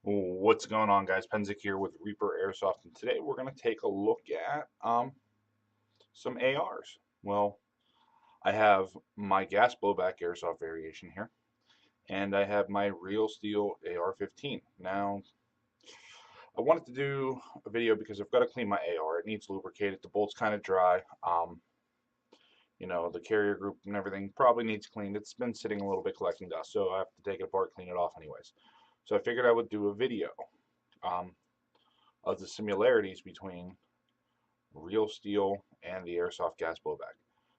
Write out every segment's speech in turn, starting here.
What's going on, guys? Penzik here with Reaper Airsoft, and today we're going to take a look at some ARs. Well, I have my gas blowback airsoft variation here, and I have my real steel AR15. Now, I wanted to do a video because I've got to clean my AR. It needs lubricated. The bolt's kind of dry. The carrier group and everything probably needs cleaned. It's been sitting a little bit collecting dust, so I have to take it apart, clean it off anyways. So I figured I would do a video. Um, of the similarities between real steel and the airsoft gas blowback.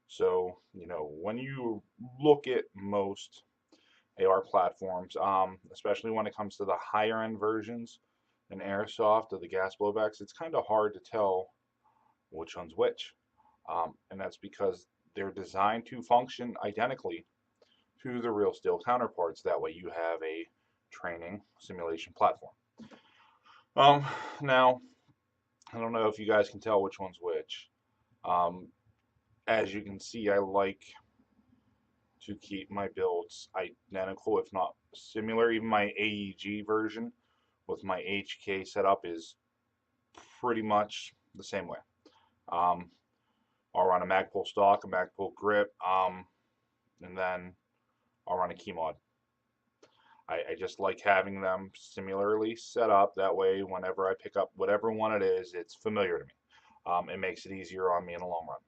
So, when you look at most AR platforms, especially when it comes to the higher end versions in airsoft of the gas blowbacks, it's kind of hard to tell which one's which. And that's because they're designed to function identically to the real steel counterparts. That way you have a training simulation platform. Now, I don't know if you guys can tell which one's which. Um, as you can see, I like to keep my builds identical, if not similar. Even my AEG version with my HK setup is pretty much the same way. I'll run a Magpul stock, a Magpul grip, and then I'll run a key mod. I just like having them similarly set up. That way, whenever I pick up whatever one it is, it's familiar to me. It makes it easier on me in the long run.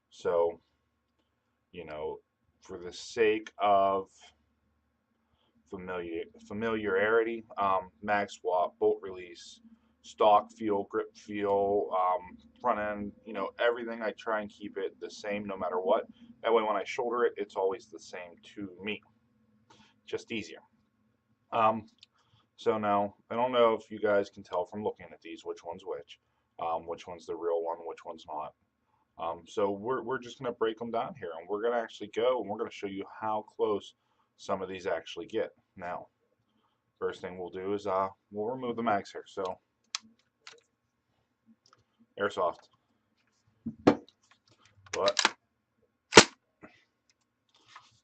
So, for the sake of familiarity, mag swap, bolt release, stock feel, grip feel, front end, everything, I try and keep it the same no matter what. That way when I shoulder it, it's always the same to me. Just easier. So now, I don't know if you guys can tell from looking at these which one's which one's the real one, which one's not. So we're just going to break them down here, and we're going to actually go and we're going to show you how close some of these actually get. Now, first thing we'll do is we'll remove the mags here. So, airsoft, but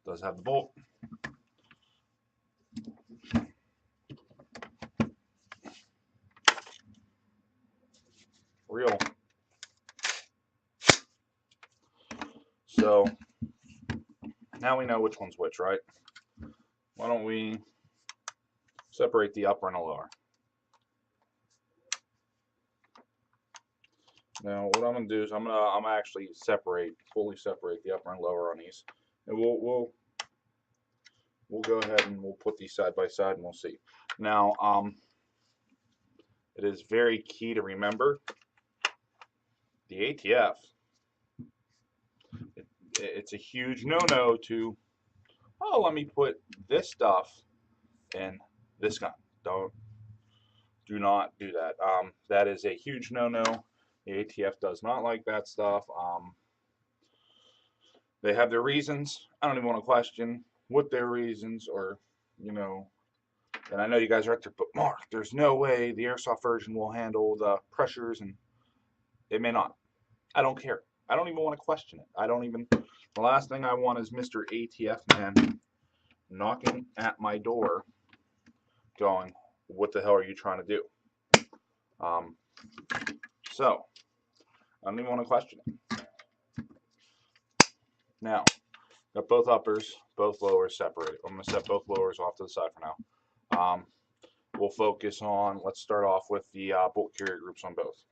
does have the bolt. Real. So now we know which one's which, right? Why don't we separate the upper and the lower? Now what I'm gonna do is I'm gonna actually fully separate the upper and lower on these, and we'll go ahead and we'll put these side by side and we'll see. Now it is very key to remember the ATF. It's a huge no-no to, oh, let me put this stuff in this gun. Do not do that. That is a huge no-no. The ATF does not like that stuff. They have their reasons. I don't even want to question what their reasons or, and I know you guys are out there, but Mark, there's no way the airsoft version will handle the pressures, and it may not. I don't care. I don't even want to question it. The last thing I want is Mr. ATF man knocking at my door going, what the hell are you trying to do? So, I don't even want to question it. Now, got both uppers, both lowers separated. I'm going to set both lowers off to the side for now. We'll focus on, let's start off with the bolt carrier groups on both.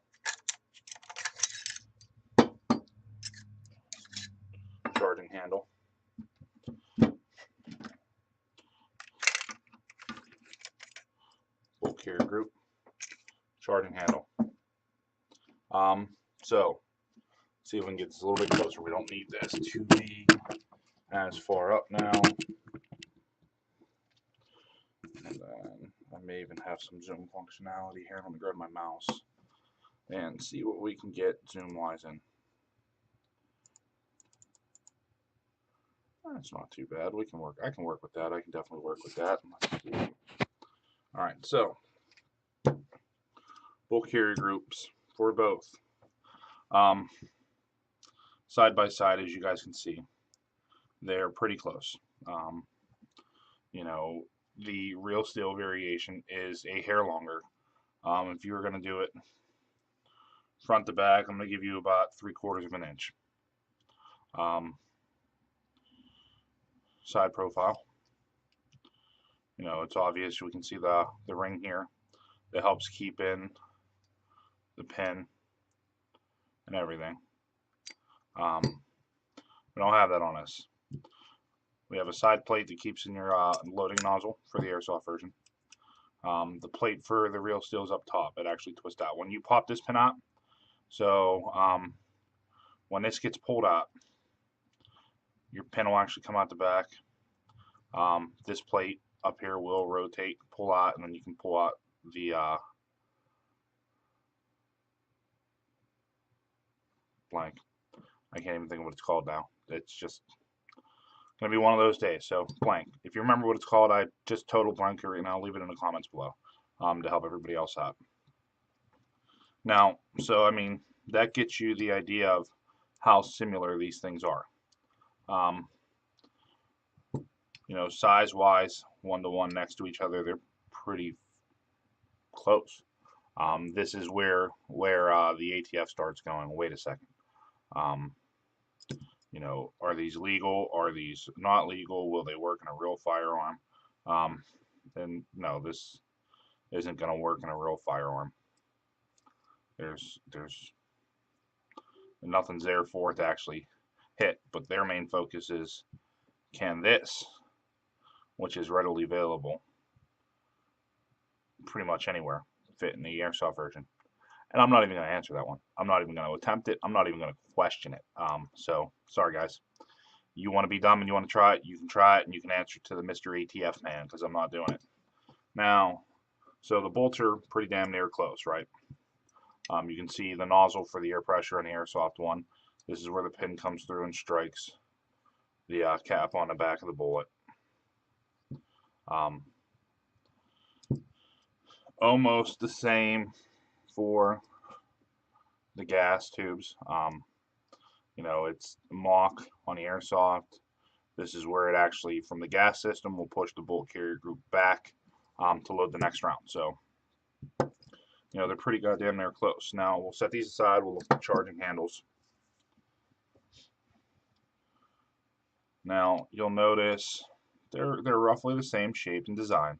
Charging handle. Bolt carrier group. Charging handle. So, see if we can get this a little bit closer. We don't need this to be as far up now. And then I may even have some zoom functionality here. Let me grab my mouse and see what we can get zoom wise in. That's not too bad. We can work. I can work with that. I can definitely work with that. All right, so bolt carrier groups for both. Side by side, as you guys can see, they're pretty close. the real steel variation is a hair longer. If you were going to do it front to back, I'm going to give you about 3/4 of an inch. Side profile, you know, it's obvious. We can see the ring here that helps keep in the pin and everything. We don't have that on us. We have a side plate that keeps in your loading nozzle for the airsoft version. The plate for the real steel is up top. It actually twists out when you pop this pin out. So when this gets pulled out, your pin will actually come out the back. This plate up here will rotate, pull out, and then you can pull out the blank. I can't even think of what it's called now. It's just going to be one of those days. So blank. If you remember what it's called, I just total blank it, and I'll leave it in the comments below to help everybody else out. Now, so I mean, that gets you the idea of how similar these things are. You know, size-wise, 1-to-1 next to each other, they're pretty close. This is where the ATF starts going, wait a second. You know, are these legal? Are these not legal? Will they work in a real firearm? And no, this isn't going to work in a real firearm. There's nothing's there for it to actually hit, but their main focus is, can this, which is readily available pretty much anywhere, fit in the airsoft version? And I'm not even going to answer that one. I'm not even going to attempt it. I'm not even going to question it. So, sorry guys. You want to be dumb and you want to try it, you can try it, and you can answer to the Mr. ATF man, because I'm not doing it. Now, so the bolts are pretty damn near close, right? You can see the nozzle for the air pressure on the airsoft one. This is where the pin comes through and strikes the cap on the back of the bullet. Almost the same for the gas tubes. You know, it's Mach on the airsoft. This is where it actually, from the gas system, will push the bolt carrier group back to load the next round. So, you know, they're pretty goddamn near close. Now, we'll set these aside. We'll look at the charging handles. Now, you'll notice they're roughly the same shape and design.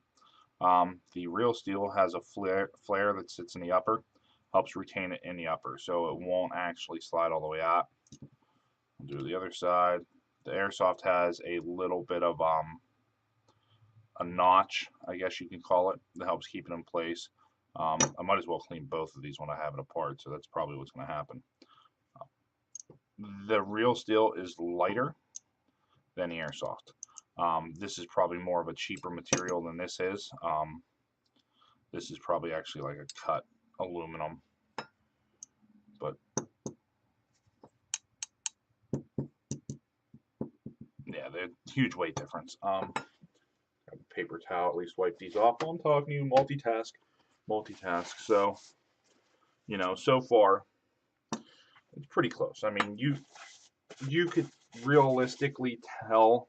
The real steel has a flare that sits in the upper, helps retain it in the upper, so it won't actually slide all the way out. We'll do the other side. The airsoft has a little bit of a notch, I guess you can call it, that helps keep it in place. I might as well clean both of these when I have it apart, so that's probably what's going to happen. The real steel is lighter than the airsoft. This is probably more of a cheaper material than this is. This is probably actually like a cut aluminum, but yeah, they're huge weight difference. Have a paper towel, at least wipe these off while I'm talking to you. Multitask. So, you know, so far it's pretty close. I mean, you could realistically tell,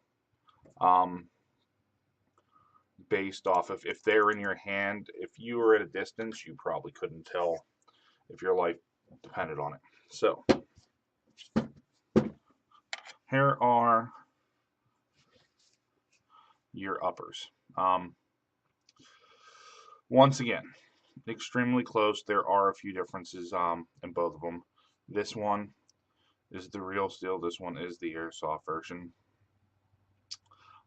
based off of if they're in your hand. If you were at a distance, you probably couldn't tell if your life depended on it. So here are your uppers. Once again, extremely close. There are a few differences in both of them. This one is the real steel. This one is the airsoft version.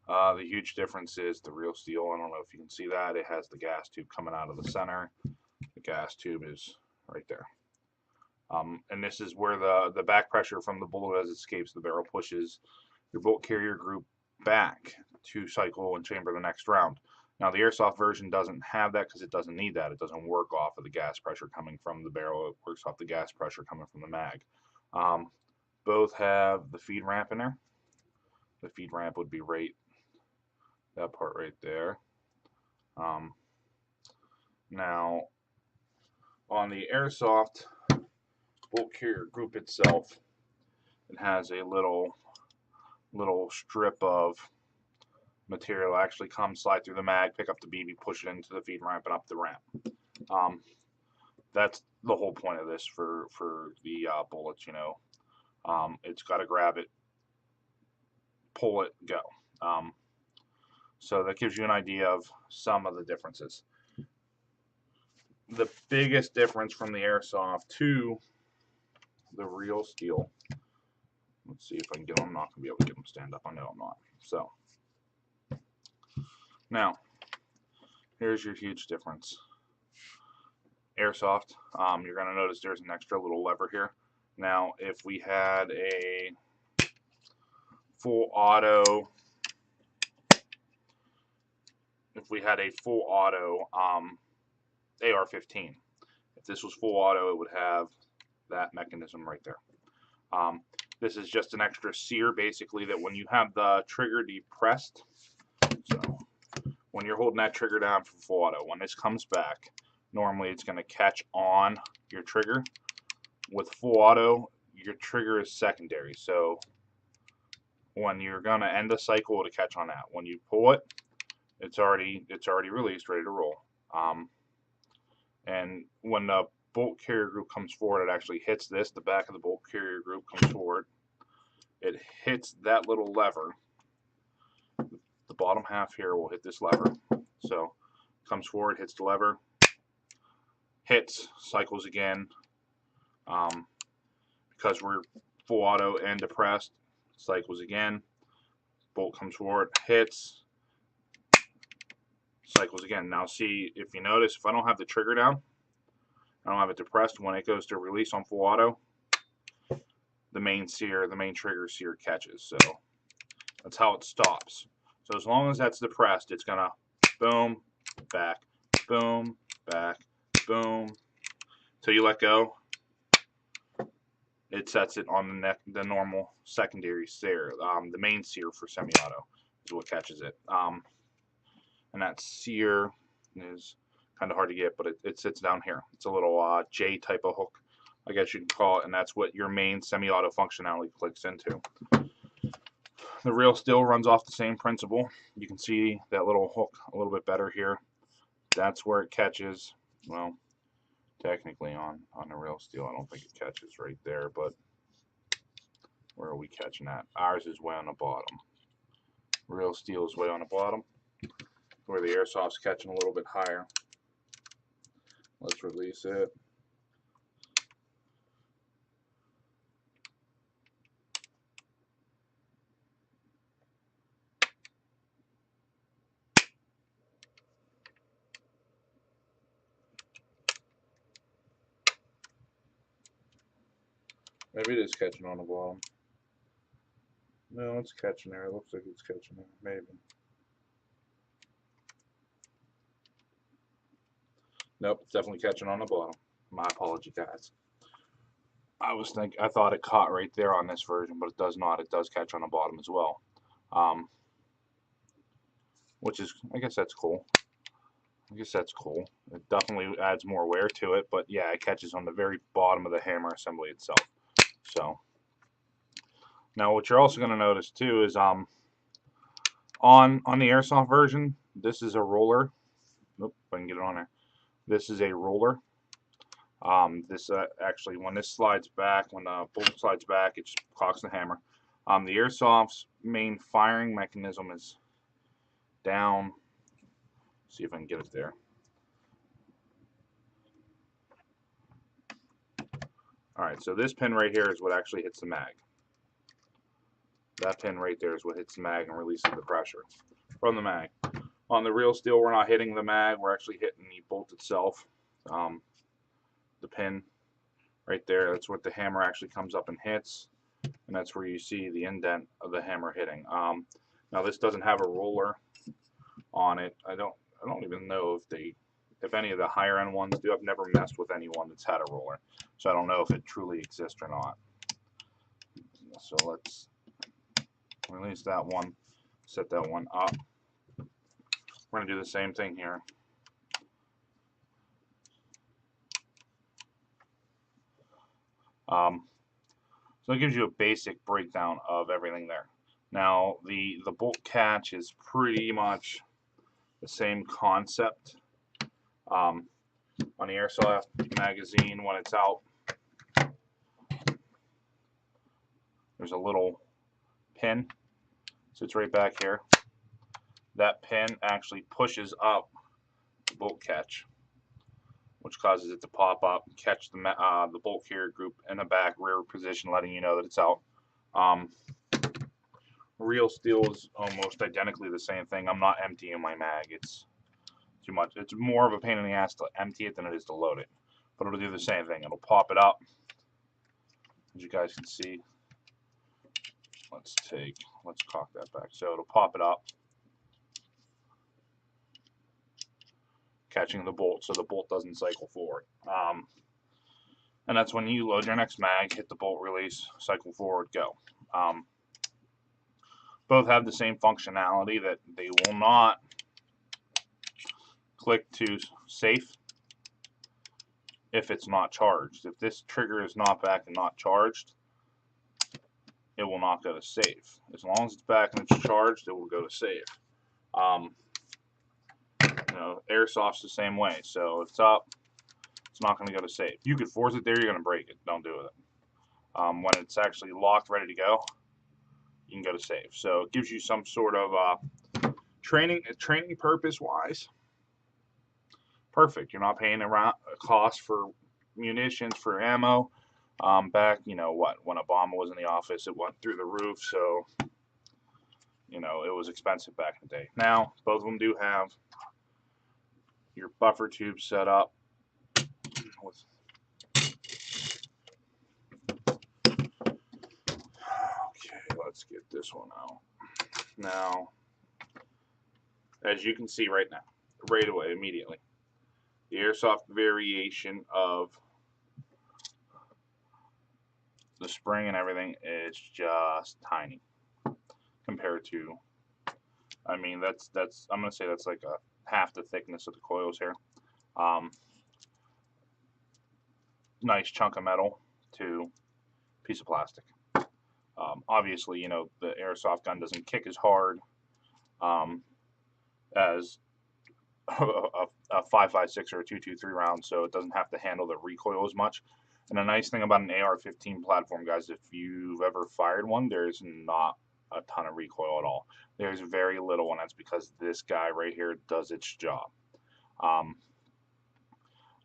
The huge difference is the real steel. I don't know if you can see that. It has the gas tube coming out of the center. The gas tube is right there. And this is where the back pressure from the bullet as it escapes the barrel pushes your bolt carrier group back to cycle and chamber the next round. Now the airsoft version doesn't have that because it doesn't need that. It doesn't work off of the gas pressure coming from the barrel. It works off the gas pressure coming from the mag. Both have the feed ramp in there. The feed ramp would be right, that part right there. Now on the airsoft bolt carrier group itself, it has a little strip of material actually come, slide through the mag, pick up the BB, push it into the feed ramp, and up the ramp. That's the whole point of this for the bullets. It's got to grab it, pull it, go. So that gives you an idea of some of the differences. The biggest difference from the airsoft to the real steel. Let's see if I can get them. I'm not going to be able to get them stand up. I know I'm not. So now, here's your huge difference. Airsoft, you're going to notice there's an extra little lever here. Now, if we had a full auto, AR15, if this was full auto, it would have that mechanism right there. This is just an extra sear, basically, that when you have the trigger depressed, so when you're holding that trigger down for full auto, when this comes back, normally it's going to catch on your trigger. With full auto, your trigger is secondary, so when you're going to end the cycle, it'll catch on that. When you pull it, it's already released, ready to roll. And when the bolt carrier group comes forward, it actually hits this. The back of the bolt carrier group comes forward. It hits that little lever. The bottom half here will hit this lever. So comes forward, hits the lever, hits, cycles again. Because we're full auto and depressed, cycles again. Bolt comes forward, hits, cycles again. Now see, if you notice, if I don't have the trigger down, I don't have it depressed, when it goes to release on full auto, the main trigger sear catches. So that's how it stops. So as long as that's depressed, it's gonna boom, back, boom, back, boom, till you let go. It sets it on the normal secondary sear. The main sear for semi-auto is what catches it. And that sear is kind of hard to get, but it sits down here. It's a little J type of hook, I guess you can call it, and that's what your main semi-auto functionality clicks into. The real steel runs off the same principle. You can see that little hook a little bit better here. That's where it catches. Well, technically on the real steel, I don't think it catches right there, but where are we catching at? Ours is way on the bottom. Real steel is way on the bottom, where the airsoft's catching a little bit higher. Let's release it. Maybe it is catching on the bottom. No, it's catching there. It looks like it's catching there. Maybe. Nope, it's definitely catching on the bottom. My apology, guys. I thought it caught right there on this version, but it does not. It does catch on the bottom as well. Which is, I guess that's cool. It definitely adds more wear to it, but yeah, it catches on the very bottom of the hammer assembly itself. So now what you're also going to notice too is on the airsoft version, this is a roller. Nope, if I can get it on there. This is a roller. This actually, when this slides back, when the bolt slides back, it just cocks the hammer. The airsoft's main firing mechanism is down. See if I can get it there. Alright, so this pin right here is what actually hits the mag. That pin right there is what hits the mag and releases the pressure from the mag. On the real steel, we're not hitting the mag, we're actually hitting the bolt itself. The pin right there, that's what the hammer actually comes up and hits, and that's where you see the indent of the hammer hitting. Now this doesn't have a roller on it. I don't even know if any of the higher end ones do. I've never messed with anyone that's had a roller, so I don't know if it truly exists or not. So let's release that one, set that one up. We're going to do the same thing here. So it gives you a basic breakdown of everything there. Now the bolt catch is pretty much the same concept. On the Airsoft magazine, when it's out, there's a little pin, sits right back here. That pin actually pushes up the bolt catch, which causes it to pop up, catch the bolt carrier group in the back rear position, letting you know that it's out. Real steel is almost identically the same thing. I'm not emptying my mag. It's too much. It's more of a pain in the ass to empty it than it is to load it. But it'll do the same thing. It'll pop it up. As you guys can see. Let's cock that back. So it'll pop it up, catching the bolt so the bolt doesn't cycle forward. And that's when you load your next mag, hit the bolt release, cycle forward, go. Both have the same functionality that they will not click to safe if it's not charged. If this trigger is not back and not charged, it will not go to safe. As long as it's back and it's charged, it will go to safe. Airsoft's the same way. So if it's up, it's not going to go to safe. You could force it there, you're going to break it. Don't do it. When it's actually locked, ready to go, you can go to safe. So it gives you some sort of training purpose-wise. Perfect. You're not paying a cost for munitions, for ammo. Back, when Obama was in the office, it went through the roof, so, it was expensive back in the day. Now, both of them do have your buffer tube set up. Okay, let's get this one out. Now, as you can see right now, right away, immediately, the Airsoft variation of the spring and everything is just tiny compared to, I'm gonna say that's like a half the thickness of the coils here. Nice chunk of metal to piece of plastic. Obviously, the Airsoft gun doesn't kick as hard as a 5.56 or a 2.23 round, so it doesn't have to handle the recoil as much. And the nice thing about an AR15 platform, guys, if you've ever fired one, there's not a ton of recoil at all. There's very little, and that's because this guy right here does its job.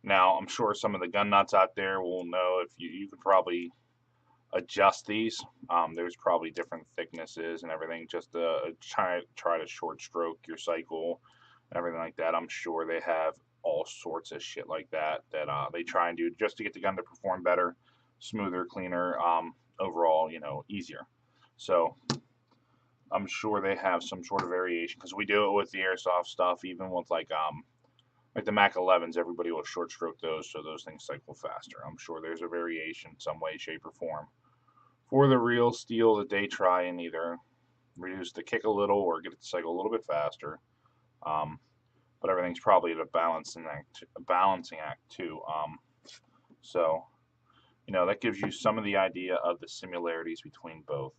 Now, I'm sure some of the gun nuts out there will know if you could probably adjust these. There's probably different thicknesses and everything, just to try to short stroke your cycle and everything like that. I'm sure they have all sorts of shit like that they try and do just to get the gun to perform better, smoother, cleaner, overall, easier. So I'm sure they have some sort of variation, because we do it with the Airsoft stuff, even with like the Mac 11s. Everybody will short stroke those, so those things cycle faster. I'm sure there's a variation some way, shape, or form for the real steel that they try and either reduce the kick a little or get it to cycle a little bit faster. But everything's probably a balancing act too. So, that gives you some of the idea of the similarities between both.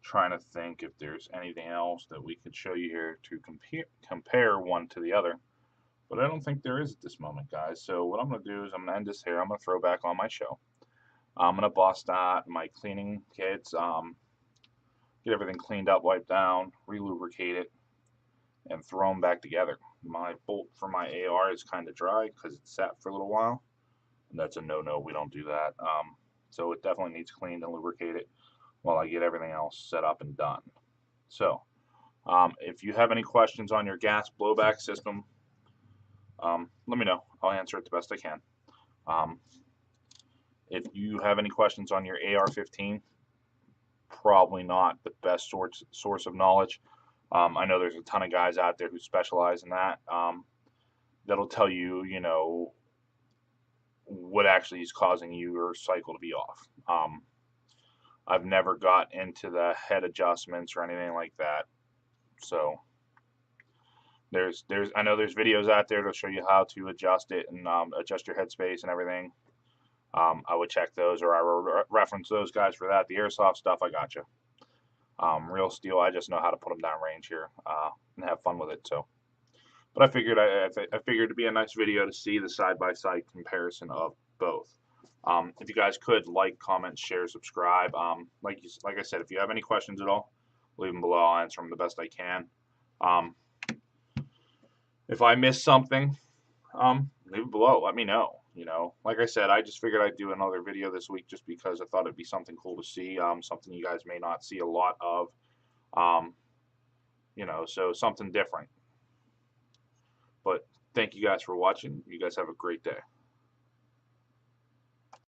Trying to think if there's anything else that we could show you here to compare one to the other. But I don't think there is at this moment, guys. So what I'm going to do is I'm going to end this here. I'm going to throw back on my show. I'm going to bust out my cleaning kits, get everything cleaned up, wiped down, re-lubricate it, and throw them back together. My bolt for my AR is kind of dry because it sat for a little while, and that's a no-no. We don't do that. So it definitely needs cleaned and lubricated while I get everything else set up and done. So if you have any questions on your gas blowback system, let me know. I'll answer it the best I can. If you have any questions on your AR15, probably not the best source of knowledge. I know there's a ton of guys out there who specialize in that. That'll tell you, what actually is causing your cycle to be off. I've never got into the head adjustments or anything like that. So I know there's videos out there to show you how to adjust it and adjust your headspace and everything. I would check those, or I would reference those guys for that. The airsoft stuff, I got you. Real steel, I just know how to put them downrange here and have fun with it. So, but I figured I figured it'd be a nice video to see the side by side comparison of both. If you guys could like, comment, share, subscribe. Like I said, if you have any questions at all, leave them below. I'll answer them the best I can. If I miss something, leave it below. Let me know. You know, like I said, I just figured I'd do another video this week just because I thought it'd be something cool to see. Something you guys may not see a lot of. You know, so something different. But thank you guys for watching. You guys have a great day.